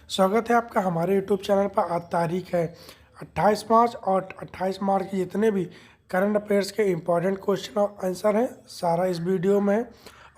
स्वागत है आपका हमारे यूट्यूब चैनल पर। आज तारीख है 28 मार्च और 28 मार्च के जितने भी करंट अफेयर्स के इम्पॉर्टेंट क्वेश्चन और आंसर हैं सारा इस वीडियो में है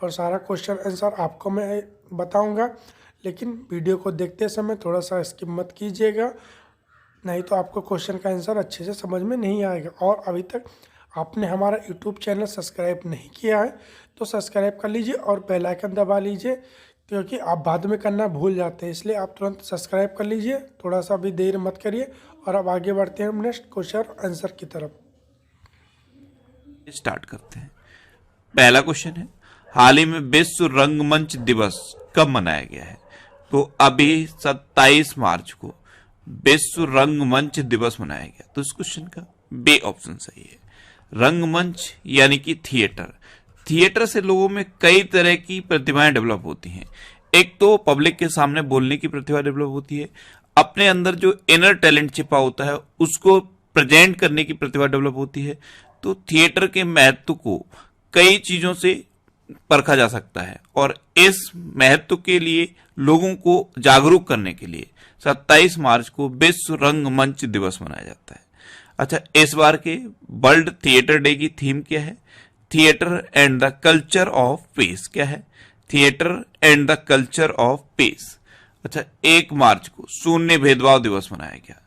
और सारा क्वेश्चन आंसर आपको मैं बताऊंगा। लेकिन वीडियो को देखते समय थोड़ा सा स्किप मत कीजिएगा, नहीं तो आपको क्वेश्चन का आंसर अच्छे से समझ में नहीं आएगा। और अभी तक आपने हमारा यूट्यूब चैनल सब्सक्राइब नहीं किया है तो सब्सक्राइब कर लीजिए और बेल आइकन दबा लीजिए, क्योंकि आप बाद में करना भूल जाते हैं। इसलिए आप तुरंत सब्सक्राइब कर लीजिए, थोड़ा सा भी देर मत करिए। और अब आगे बढ़ते हैं नेक्स्ट क्वेश्चन आंसर की तरफ। स्टार्ट करते हैं। पहला क्वेश्चन है, हाल ही में विश्व रंगमंच दिवस कब मनाया गया है? तो अभी 27 मार्च को विश्व रंगमंच दिवस मनाया गया। तो इस क्वेश्चन का बी ऑप्शन सही है। रंगमंच यानी कि थिएटर। थिएटर से लोगों में कई तरह की प्रतिभाएं डेवलप होती हैं। एक तो पब्लिक के सामने बोलने की प्रतिभा डेवलप होती है, अपने अंदर जो इनर टैलेंट छिपा होता है उसको प्रेजेंट करने की प्रतिभा डेवलप होती है। तो थिएटर के महत्व को कई चीजों से परखा जा सकता है और इस महत्व के लिए लोगों को जागरूक करने के लिए 27 मार्च को विश्व रंगमंच दिवस मनाया जाता है। अच्छा, इस बार के वर्ल्ड थिएटर डे की थीम क्या है? Theatre and the culture of peace. क्या है? Theatre and the culture of peace. अच्छा, 1 मार्च को शून्य भेदभाव दिवस मनाया गया।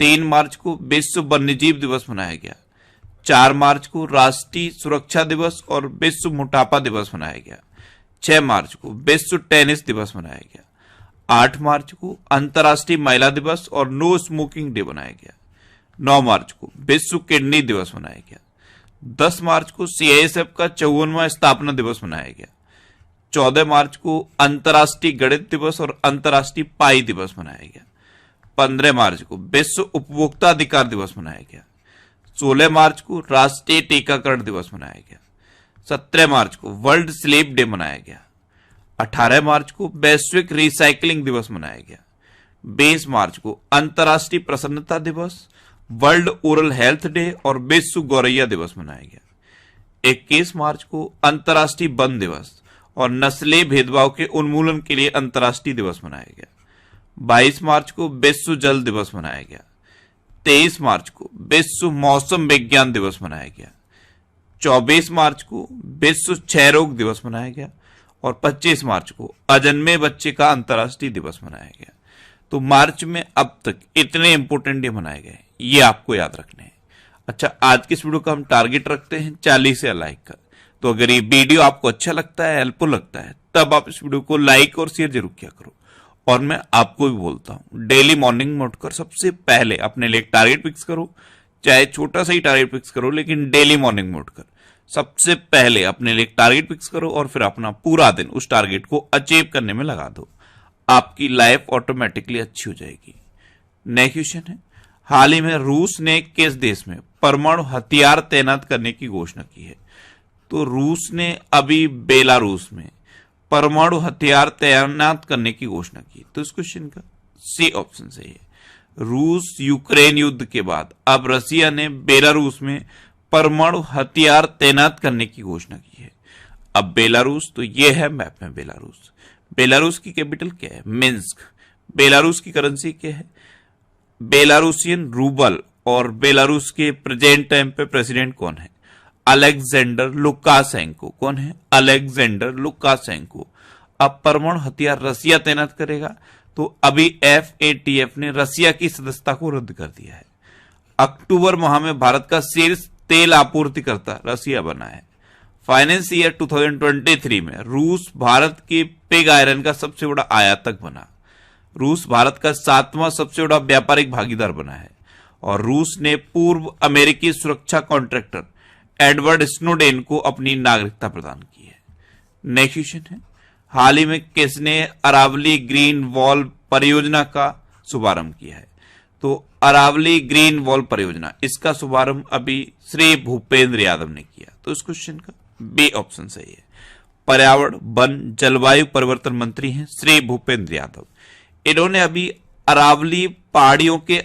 3 मार्च को विश्व वन्यजीव दिवस मनाया गया। 4 मार्च को राष्ट्रीय सुरक्षा दिवस और विश्व मोटापा दिवस मनाया गया। 6 मार्च को विश्व टेनिस दिवस मनाया गया। 8 मार्च को अंतर्राष्ट्रीय महिला दिवस और नो स्मोकिंग डे मनाया गया। 9 मार्च को विश्व किडनी दिवस मनाया गया। 10 मार्च को सीआईएसएफ का 54वां स्थापना दिवस मनाया गया। 14 मार्च को अंतर्राष्ट्रीय गणित दिवस और अंतर्राष्ट्रीय पाई दिवस मनाया गया। 15 मार्च को विश्व उपभोक्ता अधिकार दिवस मनाया गया। 16 मार्च को राष्ट्रीय टीकाकरण दिवस मनाया गया। 17 मार्च को वर्ल्ड स्लीप डे मनाया गया। 18 मार्च को वैश्विक रिसाइकलिंग दिवस मनाया गया। 20 मार्च को अंतर्राष्ट्रीय प्रसन्नता दिवस, वर्ल्ड ओरल हेल्थ डे और विश्व गौरैया दिवस मनाया गया। 21 मार्च को अंतर्राष्ट्रीय वन दिवस और नस्लीय भेदभाव के उन्मूलन के लिए अंतर्राष्ट्रीय दिवस मनाया गया। 22 मार्च को विश्व जल दिवस मनाया गया। 23 मार्च को विश्व मौसम विज्ञान दिवस मनाया गया। 24 मार्च को विश्व क्षय रोग दिवस मनाया गया और 25 मार्च को अजन्मे बच्चे का अंतर्राष्ट्रीय दिवस मनाया गया। तो मार्च में अब तक इतने इंपोर्टेंट डे मनाए गए, ये आपको याद रखने हैं। अच्छा, आज की इस वीडियो का हम टारगेट रखते हैं 40 से लाइक का। तो अगर ये वीडियो आपको अच्छा लगता है, हेल्पफुल लगता है, तब आप इस वीडियो को लाइक और शेयर जरूर किया करो। और मैं आपको भी बोलता हूं, डेली मॉर्निंग में उठकर सबसे पहले अपने लिए एक टारगेट फिक्स करो, चाहे छोटा सा ही टारगेट फिक्स करो, लेकिन डेली मॉर्निंग में उठकर सबसे पहले अपने लिए एक टारगेट फिक्स करो और फिर अपना पूरा दिन उस टारगेट को अचीव करने में लगा दो। आपकी लाइफ ऑटोमेटिकली अच्छी हो जाएगी। नेक्स्ट क्वेश्चन है, हाल ही में रूस ने किस देश में परमाणु हथियार तैनात करने की घोषणा की है? तो रूस ने अभी बेलारूस में परमाणु हथियार तैनात करने की घोषणा की। तो इस क्वेश्चन का सी ऑप्शन सही है। रूस यूक्रेन युद्ध के बाद अब रसिया ने बेलारूस में परमाणु हथियार तैनात करने की घोषणा की है। अब बेलारूस, तो ये है मैप में बेलारूस। बेलारूस की कैपिटल क्या है? मिन्स्क। बेलारूस की करेंसी क्या है? Belarusian rouble. और बेलारूस के प्रेजेंट टाइम पे प्रेसिडेंट कौन है? Alexander Lukashenko. कौन है? Alexander Lukashenko. अब परमाणु हथियार रसिया तैनात करेगा, तो अभी FATF ने रसिया की सदस्यता को रद्द कर दिया है। अक्टूबर माह में भारत का शीर्ष तेल आपूर्तिकर्ता रसिया बना है। फाइनेंस ईयर 2023 में रूस भारत के पिग आयरन का सबसे बड़ा आयातक बना। रूस भारत का 7वां सबसे बड़ा व्यापारिक भागीदार बना है और रूस ने पूर्व अमेरिकी सुरक्षा कॉन्ट्रैक्टर एडवर्ड स्नोडेन को अपनी नागरिकता प्रदान की है। नेक्स्ट क्वेश्चन है, हाल ही में किसने अरावली ग्रीन वॉल परियोजना का शुभारंभ किया है? तो अरावली ग्रीन वॉल परियोजना, इसका शुभारंभ अभी श्री भूपेंद्र यादव ने किया। तो इस क्वेश्चन का बी ऑप्शन सही है। पर्यावरण, वन, जलवायु परिवर्तन मंत्री हैं श्री भूपेंद्र यादव। इन्होंने अभी अरावली पहाड़ियों के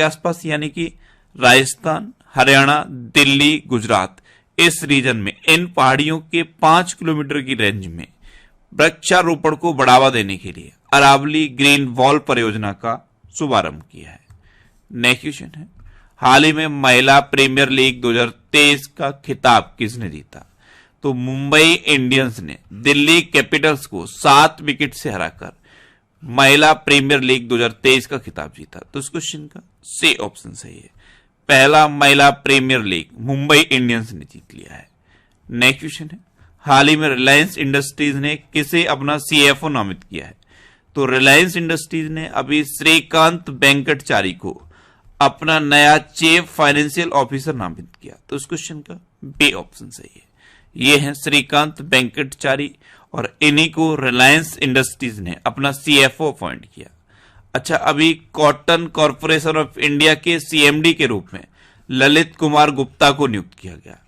आसपास यानी कि राजस्थान, हरियाणा, दिल्ली, गुजरात, इस रीजन में इन पहाड़ियों के 5 किलोमीटर की रेंज में वृक्षारोपण को बढ़ावा देने के लिए अरावली ग्रीन वॉल परियोजना का शुभारंभ किया है। नेक्स्ट क्वेश्चन है, हाल ही में महिला प्रीमियर लीग 2023 का खिताब किसने जीता? तो मुंबई इंडियंस ने दिल्ली कैपिटल्स को 7 विकेट से हराकर महिला प्रीमियर लीग 2023 का खिताब जीता। तो इस क्वेश्चन का सी ऑप्शन सही है। पहला महिला प्रीमियर लीग मुंबई इंडियंस ने जीत लिया है। नेक्स्ट क्वेश्चन है, हाल ही में रिलायंस इंडस्ट्रीज ने किसे अपना सीएफओ नामित किया है? तो रिलायंस इंडस्ट्रीज ने अभी श्रीकांत वेंकटचारी को अपना नया चीफ फाइनेंशियल ऑफिसर नामित किया। तो इस क्वेश्चन का बी ऑप्शन सही है। ये हैं श्रीकांत वेंकटचारी और इन्हीं को रिलायंस इंडस्ट्रीज ने अपना सीएफओ अपॉइंट किया। अच्छा, अभी कॉटन कॉरपोरेशन ऑफ इंडिया के सीएमडी के रूप में ललित कुमार गुप्ता को नियुक्त किया गया।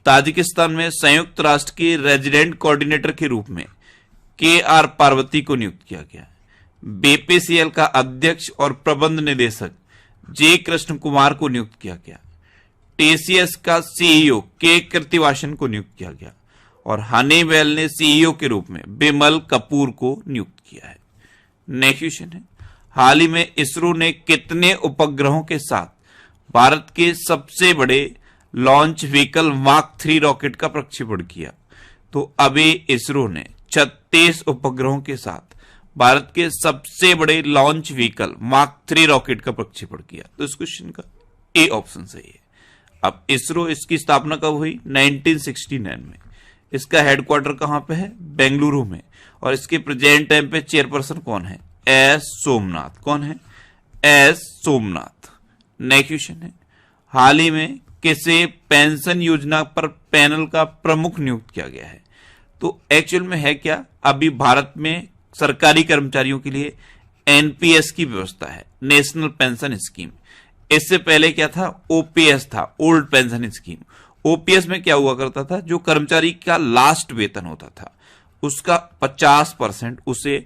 ताजिकिस्तान में संयुक्त राष्ट्र के रेजिडेंट कोऑर्डिनेटर के रूप में के.आर. पार्वती को नियुक्त किया गया। बीपीसीएल का अध्यक्ष और प्रबंध निदेशक जे. कृष्ण कुमार को नियुक्त किया गया। टीसीएस का सीईओ के. कृतिवासन को नियुक्त किया गया और हनीवेल ने सीईओ के रूप में बिमल कपूर को नियुक्त किया है। नेक्स्ट क्वेश्चन है, हाल ही में इसरो ने कितने उपग्रहों के साथ भारत के सबसे बड़े लॉन्च व्हीकल मार्क 3 रॉकेट का प्रक्षेपण किया? तो अभी इसरो ने 36 उपग्रहों के साथ भारत के सबसे बड़े लॉन्च व्हीकल मार्क 3 रॉकेट का प्रक्षेपण किया। तो इस क्वेश्चन का ए ऑप्शन सही है। अब इसरो, इसकी स्थापना कब हुई? 1969 में। इसका हेडक्वार्टर कहां पे है? बेंगलुरु में। और इसके प्रेजेंट टाइम पे चेयरपर्सन कौन है? एस सोमनाथ। कौन है? एस सोमनाथ। नेक्स्ट क्वेश्चन है, हाल ही में किसे पेंशन योजना पर पैनल का प्रमुख नियुक्त किया गया है? तो एक्चुअल में है क्या, अभी भारत में सरकारी कर्मचारियों के लिए एनपीएस की व्यवस्था है, नेशनल पेंशन स्कीम। इससे पहले क्या था? ओपीएस था, ओल्ड पेंशन स्कीम। ओपीएस में क्या हुआ करता था? जो कर्मचारी का लास्ट वेतन होता था उसका 50% उसे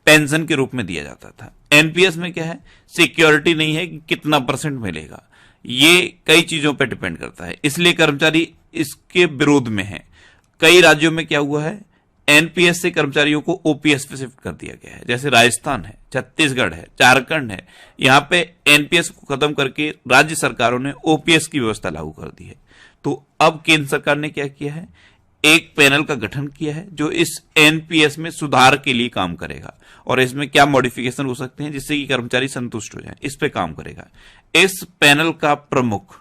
पेंशन के रूप में दिया जाता था। एनपीएस में क्या है? सिक्योरिटी नहीं है कि कितना परसेंट मिलेगा, ये कई चीजों पर डिपेंड करता है, इसलिए कर्मचारी इसके विरोध में है। कई राज्यों में क्या हुआ है, एनपीएस से कर्मचारियों को ओपीएस पे शिफ्ट कर दिया गया है, जैसे राजस्थान है, छत्तीसगढ़ है, झारखंड है। यहां पे एनपीएस को खत्म करके राज्य सरकारों ने ओपीएस की व्यवस्था लागू कर दी है। तो अब केंद्र सरकार ने क्या किया है, एक पैनल का गठन किया है जो इस एनपीएस में सुधार के लिए काम करेगा और इसमें क्या मॉडिफिकेशन हो सकते हैं जिससे कि कर्मचारी संतुष्ट हो जाए, इस पे काम करेगा। इस पैनल का प्रमुख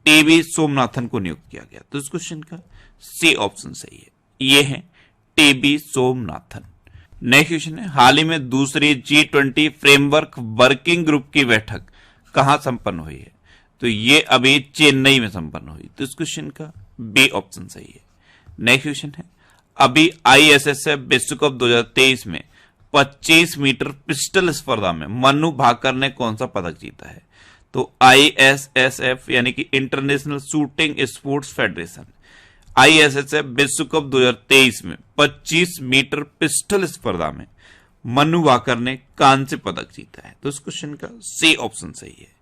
टीबी सोमनाथन को नियुक्त किया गया। तो इस क्वेश्चन का सी ऑप्शन सही है, ये है टीबी सोमनाथन। नेक्स्ट क्वेश्चन है, हाल ही में दूसरी G20 फ्रेमवर्क वर्किंग ग्रुप की बैठक कहां संपन्न हुई है? तो ये अभी चेन्नई में संपन्न हुई। तो इस क्वेश्चन का बी ऑप्शन सही है। नेक्स्ट क्वेश्चन है, अभी आईएसएसएफ विश्व कप 2023 में 25 मीटर पिस्टल स्पर्धा में मनु भाकर ने कौन सा पदक जीता है? तो आईएसएसएफ यानी कि international shooting sports federation, ISSF विश्व कप 2023 में 25 मीटर पिस्टल स्पर्धा में मनु भाकर ने कांस्य पदक जीता है। तो इस क्वेश्चन का सी ऑप्शन सही है,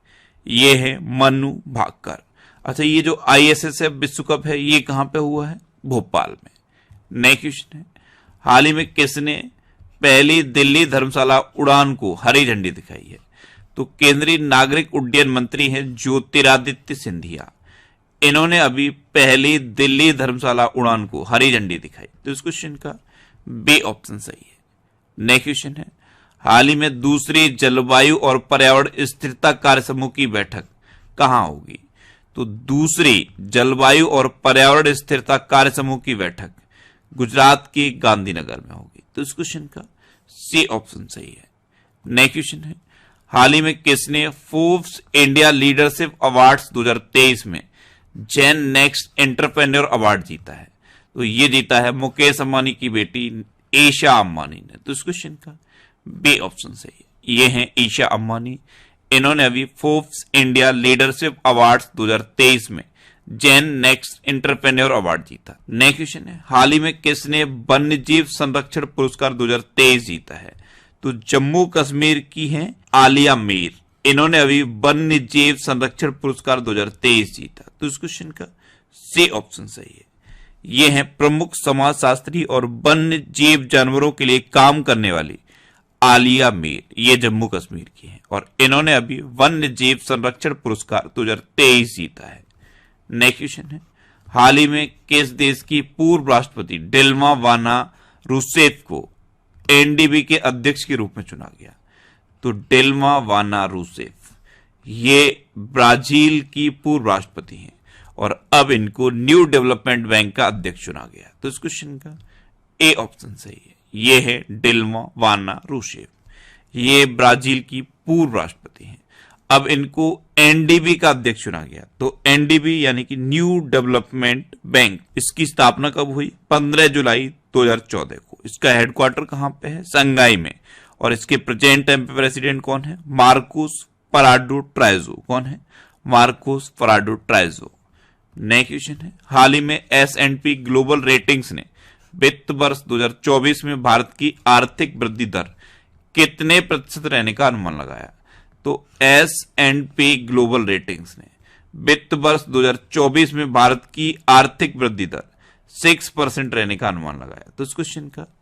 ये है मनु भाकर। अच्छा, ये जो आईएसएसएफ विश्व कप है ये कहां पे हुआ है? भोपाल में। नेक्स्ट क्वेश्चन है, हाल ही में किसने पहली दिल्ली धर्मशाला उड़ान को हरी झंडी दिखाई है? तो केंद्रीय नागरिक उड्डयन मंत्री हैं ज्योतिरादित्य सिंधिया। इन्होंने अभी पहली दिल्ली धर्मशाला उड़ान को हरी झंडी दिखाई। तो इस क्वेश्चन का बी ऑप्शन सही है। नेक्स्ट क्वेश्चन है, हाल ही में दूसरी जलवायु और पर्यावरण स्थिरता कार्य समूह की बैठक कहां होगी? तो दूसरी जलवायु और पर्यावरण स्थिरता कार्य समूह की बैठक गुजरात के गांधीनगर में होगी। तो इस क्वेश्चन का सी ऑप्शन सही है। नेक्स्ट क्वेश्चन है, हाल ही में किसने फोर्ब्स इंडिया लीडरशिप अवार्ड्स 2023 में जेन नेक्स्ट एंटरप्रेन्योर अवार्ड जीता है? तो ये जीता है मुकेश अंबानी की बेटी ईशा अंबानी ने। तो इस क्वेश्चन का बी ऑप्शन सही है, ये है ईशा अंबानी। इन्होंने अभी फोर्ब्स इंडिया लीडरशिप अवार्ड्स 2023 में जेन नेक्स्ट एंटरप्रेन्योर अवार्ड जीता। नेक्स्ट क्वेश्चन है, हाल ही में किसने वन्यजीव संरक्षण पुरस्कार 2023 जीता है? तो जम्मू कश्मीर की है आलिया मीर। इन्होंने अभी वन्य जीव संरक्षण पुरस्कार 2023 जीता। तो इस क्वेश्चन का सी ऑप्शन सही है, ये हैं प्रमुख समाजशास्त्री और वन्य जीव जानवरों के लिए काम करने वाली आलिया मीर, ये जम्मू कश्मीर की हैं और इन्होंने अभी वन्य जीव संरक्षण पुरस्कार 2023 जीता है। नेक्स्ट क्वेश्चन है, हाल ही में किस देश की पूर्व राष्ट्रपति डिल्मा वाना रूसेफ को एनडीबी के अध्यक्ष के रूप में चुना गया? तो डिल्मा वाना रूसेफ ये ब्राजील की पूर्व राष्ट्रपति हैं और अब इनको न्यू डेवलपमेंट बैंक का अध्यक्ष चुना गया। तो इस क्वेश्चन का ए ऑप्शन सही है, ये है डिल्मा वाना रूसेफ, ये ब्राजील की पूर्व राष्ट्रपति हैं। अब इनको एनडीबी का अध्यक्ष चुना गया। तो एनडीबी यानी कि न्यू डेवलपमेंट बैंक, इसकी स्थापना कब हुई? 15 जुलाई 2014 को। इसका हेडक्वार्टर कहां पे है? संगाई में। और इसके प्रेजेंट टाइम पे प्रेसिडेंट कौन है? Marcos Farado Trijo. कौन है? Marcos Farado Trijo. Next question है, हाल ही में S&P ग्लोबल रेटिंग्स ने वित्त वर्ष 2024 में भारत की आर्थिक वृद्धि दर कितने प्रतिशत रहने का अनुमान लगाया? तो S&P ग्लोबल रेटिंग्स ने वित्त वर्ष 2024 में भारत की आर्थिक वृद्धि दर 6% रहने का अनुमान लगाया। तो इस क्वेश्चन का